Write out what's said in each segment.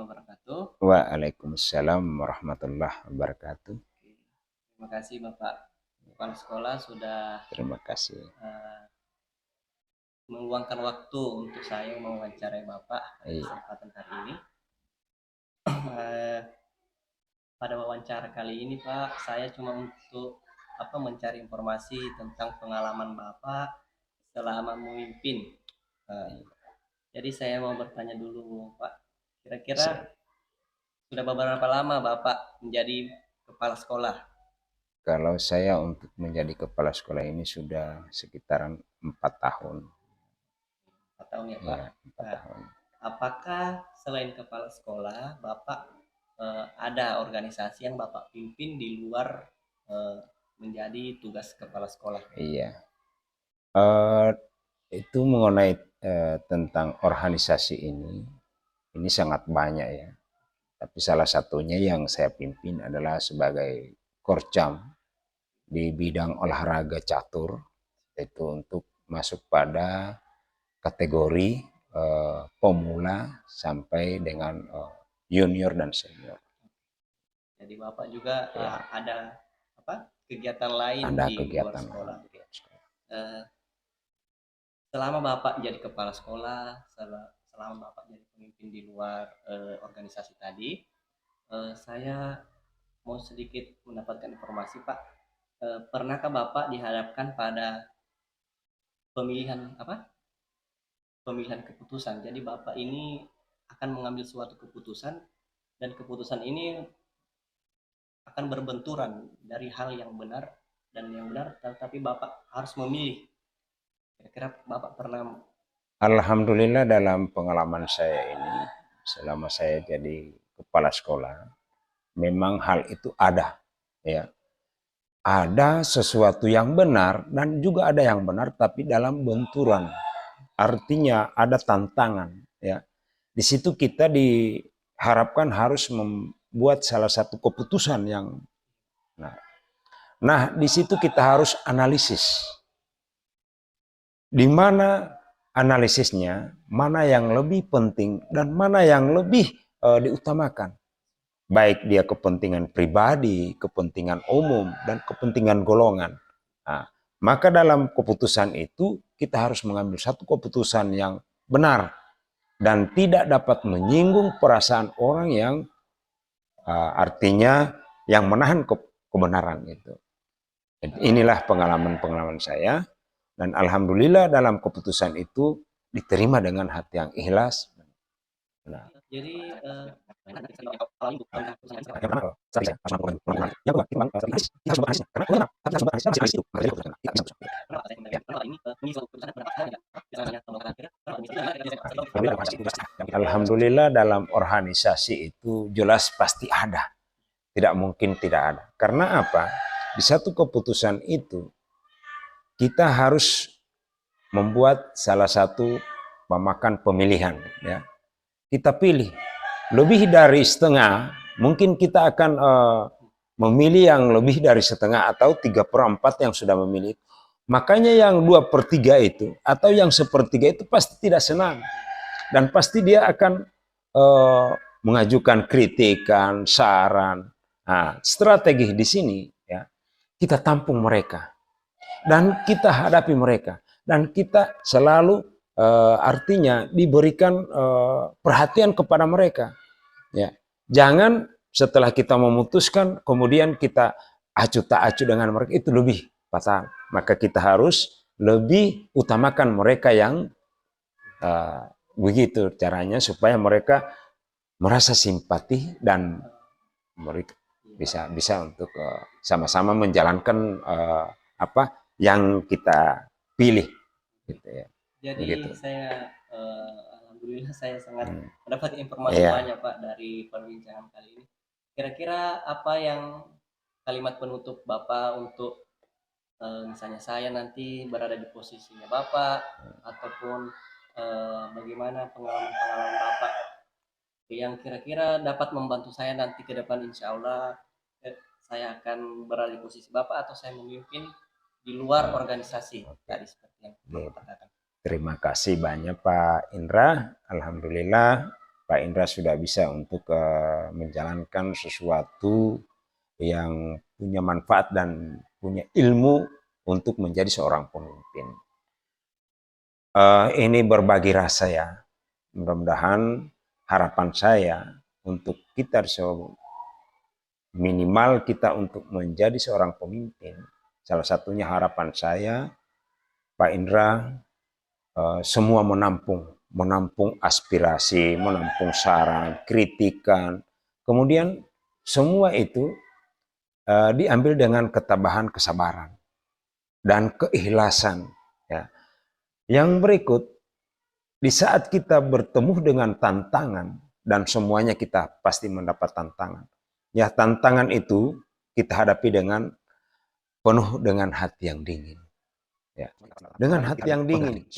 wabarakatuh. Waalaikumsalam warahmatullahi wabarakatuh. Terima kasih Bapak Kepala Sekolah sudah Terima kasih. meluangkan waktu untuk saya mewawancarai Bapak pada kesempatan hari ini. Pada wawancara kali ini Pak, saya cuma untuk mencari informasi tentang pengalaman Bapak selama memimpin. Jadi saya mau bertanya dulu Pak, kira-kira sudah beberapa lama Bapak menjadi kepala sekolah? Kalau saya untuk menjadi kepala sekolah ini sudah sekitaran 4 tahun. 4 tahun ya Pak? Ya, 4 tahun. Apakah selain kepala sekolah, Bapak ada organisasi yang Bapak pimpin di luar menjadi tugas kepala sekolah? Iya. Itu mengenai tentang organisasi ini sangat banyak ya. Tapi salah satunya yang saya pimpin adalah sebagai Korcam di bidang olahraga catur, itu untuk masuk pada kategori pemula sampai dengan junior dan senior. Jadi Bapak juga ada kegiatan lain ada di kegiatan luar sekolah. Selama Bapak jadi kepala sekolah, selama Bapak jadi pemimpin di luar organisasi tadi, saya mau sedikit mendapatkan informasi Pak. Pernahkah Bapak dihadapkan pada pemilihan keputusan? Jadi Bapak ini akan mengambil suatu keputusan dan keputusan ini akan berbenturan dari hal yang benar dan yang benar, tetapi Bapak harus memilih. Kira-kira Bapak pernah? Alhamdulillah dalam pengalaman saya ini, selama saya jadi kepala sekolah, memang hal itu ada, ya. Ada sesuatu yang benar dan juga ada yang benar, tapi dalam benturan. Artinya ada tantangan, ya. Di situ kita diharapkan harus membuat salah satu keputusan yang nah di situ kita harus analisis. Di mana analisisnya, mana yang lebih penting dan mana yang lebih diutamakan. Baik dia kepentingan pribadi, kepentingan umum, dan kepentingan golongan. Nah, maka dalam keputusan itu kita harus mengambil satu keputusan yang benar dan tidak dapat menyinggung perasaan orang yang artinya yang menahan kebenaran itu. Inilah pengalaman-pengalaman saya, dan alhamdulillah dalam keputusan itu diterima dengan hati yang ikhlas. Nah. Jadi alhamdulillah dalam organisasi itu jelas pasti ada. Tidak mungkin tidak ada. Karena apa? Di satu keputusan itu kita harus membuat salah satu memakan pemilihan, ya. Kita pilih lebih dari setengah, mungkin kita akan memilih yang lebih dari setengah atau 3/4 yang sudah memilih. Makanya yang 2/3 itu atau yang 1/3 itu pasti tidak senang dan pasti dia akan mengajukan kritikan, saran. Nah, strategi di sini ya, kita tampung mereka dan kita hadapi mereka dan kita selalu artinya diberikan perhatian kepada mereka. Ya, jangan setelah kita memutuskan kemudian kita acuh tak acuh dengan mereka, itu lebih fatal. Maka kita harus lebih utamakan mereka yang begitu caranya supaya mereka merasa simpati dan mereka bisa untuk sama-sama menjalankan apa yang kita pilih, gitu ya. Jadi begitu. Saya alhamdulillah saya sangat mendapat informasi banyak Pak dari perbincangan kali ini. Kira-kira apa yang kalimat penutup Bapak untuk misalnya saya nanti berada di posisinya Bapak, ataupun bagaimana pengalaman-pengalaman Bapak yang kira-kira dapat membantu saya nanti ke depan, insya Allah saya akan berada di posisi Bapak atau saya memimpin di luar organisasi tadi seperti yang Bapak katakan. Terima kasih banyak Pak Indra. Alhamdulillah Pak Indra sudah bisa untuk menjalankan sesuatu yang punya manfaat dan punya ilmu untuk menjadi seorang pemimpin. Ini berbagi rasa ya. Mudah-mudahan harapan saya untuk kita minimal kita untuk menjadi seorang pemimpin. Salah satunya harapan saya, Pak Indra, semua menampung aspirasi, menampung saran, kritikan. Kemudian semua itu diambil dengan ketabahan, kesabaran, dan keikhlasan. Ya. Yang berikut, di saat kita bertemu dengan tantangan, dan semuanya kita pasti mendapat tantangan. Ya, tantangan itu kita hadapi dengan penuh dengan hati yang dingin. Ya. Dengan hati yang dingin.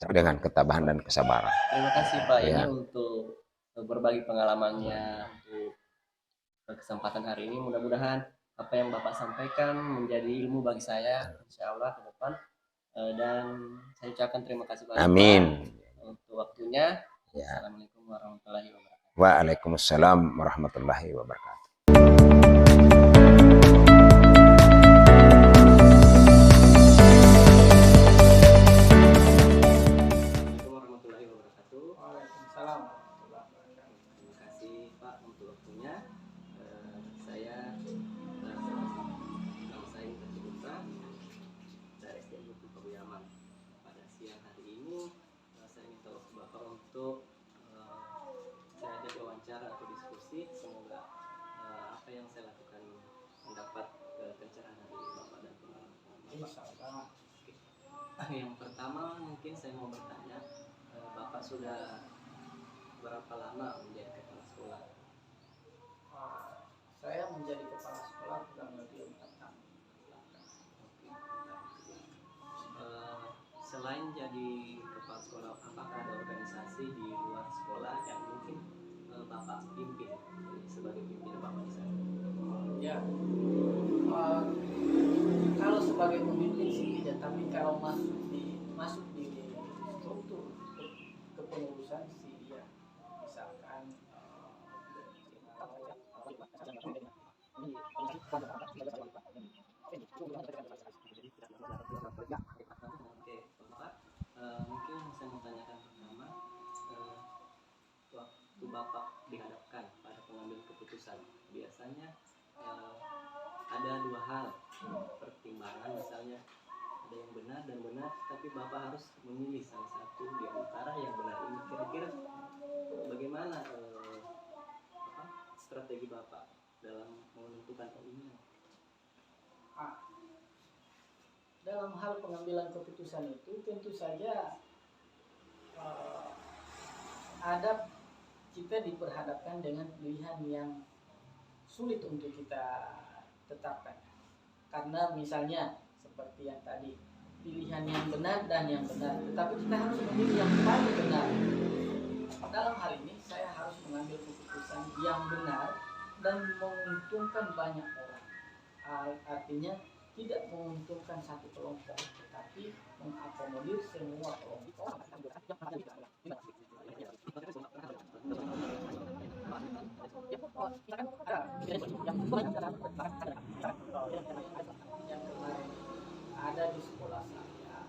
Dengan ketabahan dan kesabaran. Terima kasih Pak ini untuk berbagi pengalamannya untuk kesempatan hari ini. Mudah-mudahan apa yang Bapak sampaikan menjadi ilmu bagi saya, insya Allah ke depan. Dan saya ucapkan terima kasih banyak Amin. Pak untuk waktunya. Ya. Assalamualaikum warahmatullahi wabarakatuh. Waalaikumsalam warahmatullahi wabarakatuh. Assalamualaikum warahmatullahi wabarakatuh. Waalaikumsalam. Terima kasih Pak untuk waktunya. Saya nama saya Indra Ciputra dari SDN Hukum Pabuyaman. Pada siang hari ini saya minta waktu Bapak untuk saya ada wawancara atau diskusi. Semoga apa yang saya lakukan mendapat pencerahan dari Bapak dan pengalaman. Yang pertama mungkin saya mau bertanya, Bapak sudah berapa lama menjadi kepala sekolah? Saya menjadi kepala sekolah kurang lebih 4 tahun. Selain jadi kepala sekolah, apakah ada organisasi di luar sekolah yang mungkin Bapak pimpin sebagai pimpinan Bapak di sana? Ya, kalau sebagai pemimpin sih tidak, tapi kalau masuk di struktur kepengurusan sih ya, misalkan Oke, Bapak, mungkin yang saya mau tanyakan pertama, waktu Bapak dihadapkan pada pengambilan keputusan, biasanya ada dua hal pertimbangan, misalnya ada yang benar dan benar, tapi Bapak harus memilih salah satu di antara yang benar ini. Kira-kira bagaimana strategi Bapak dalam menentukan ini? dalam hal pengambilan keputusan itu tentu saja ada kita diperhadapkan dengan pilihan yang sulit untuk kita tetapkan, karena misalnya seperti yang tadi, pilihan yang benar dan yang benar, tetapi kita harus memilih yang paling benar. Dalam hal ini saya harus mengambil keputusan yang benar dan menguntungkan banyak orang. Artinya tidak menguntungkan satu kelompok, tetapi mengakomodir semua kelompok. Yang kemarin ada di sekolah saya,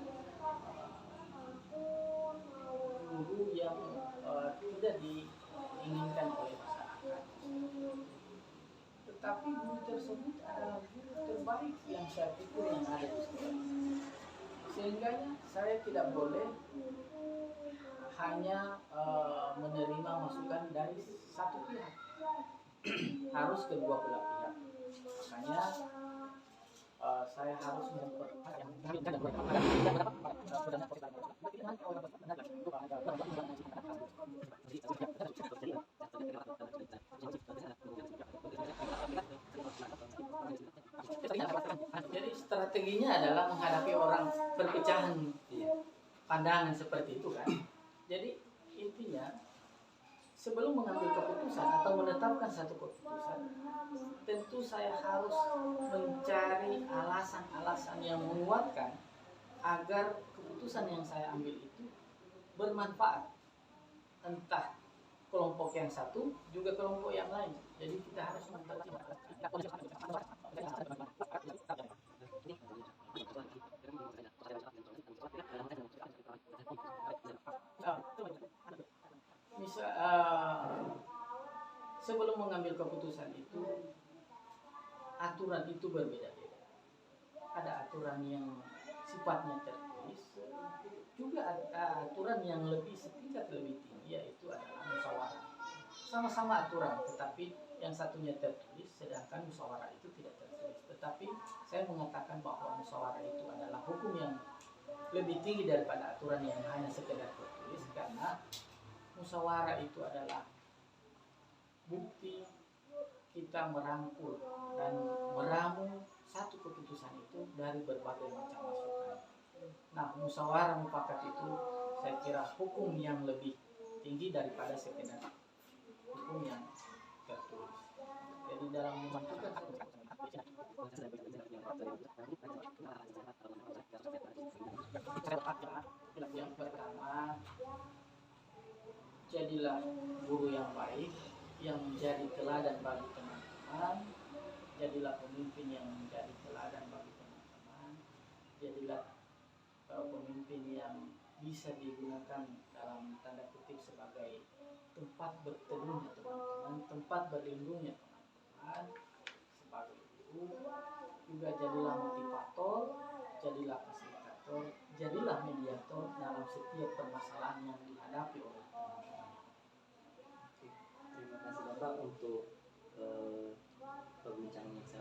guru yang tidak diinginkan oleh masyarakat, tetapi guru tersebut adalah guru terbaik yang saya pikir yang ada di sekolah. Sehingga saya tidak boleh hanya menerima masukan dari satu pihak, harus kedua belah pihak. Makanya saya harus jadi strateginya adalah menghadapi orang perpecahan pandangan seperti itu kan. Jadi intinya sebelum mengambil keputusan atau menetapkan satu keputusan, tentu saya harus mencari alasan-alasan yang menguatkan agar keputusan yang saya ambil itu bermanfaat, entah kelompok yang satu juga kelompok yang lain. Jadi kita harus misal sebelum mengambil keputusan itu, aturan itu berbeda-beda. Ada aturan yang sifatnya tertulis, juga ada aturan yang lebih setingkat lebih tinggi, yaitu adalah musyawarah. Sama-sama aturan, tetapi yang satunya tertulis, sedangkan musyawarah itu tidak tertulis. Tetapi saya mengatakan bahwa musyawarah itu adalah hukum yang lebih tinggi daripada aturan yang hanya sekedar tertulis, karena musyawarah itu adalah bukti kita merangkul dan meramu satu keputusan itu dari berbagai macam masukan. Nah, musyawarah mufakat itu saya kira hukum yang lebih tinggi daripada sekedar hukum yang tertulis. Jadi dalam menentukan yang pertama, jadilah guru yang baik, yang menjadi teladan bagi teman-teman. Jadilah pemimpin yang menjadi teladan bagi teman-teman. Jadilah pemimpin yang bisa digunakan dalam tanda kutip sebagai tempat berteduhnya teman-teman, tempat berlindungnya teman-teman. Sebagai guru juga jadilah motivator, jadilah fasilitator, jadilah mediator dalam setiap permasalahan yang dihadapi oleh teman-teman. Terima kasih Bapak untuk perbincangan yang sangat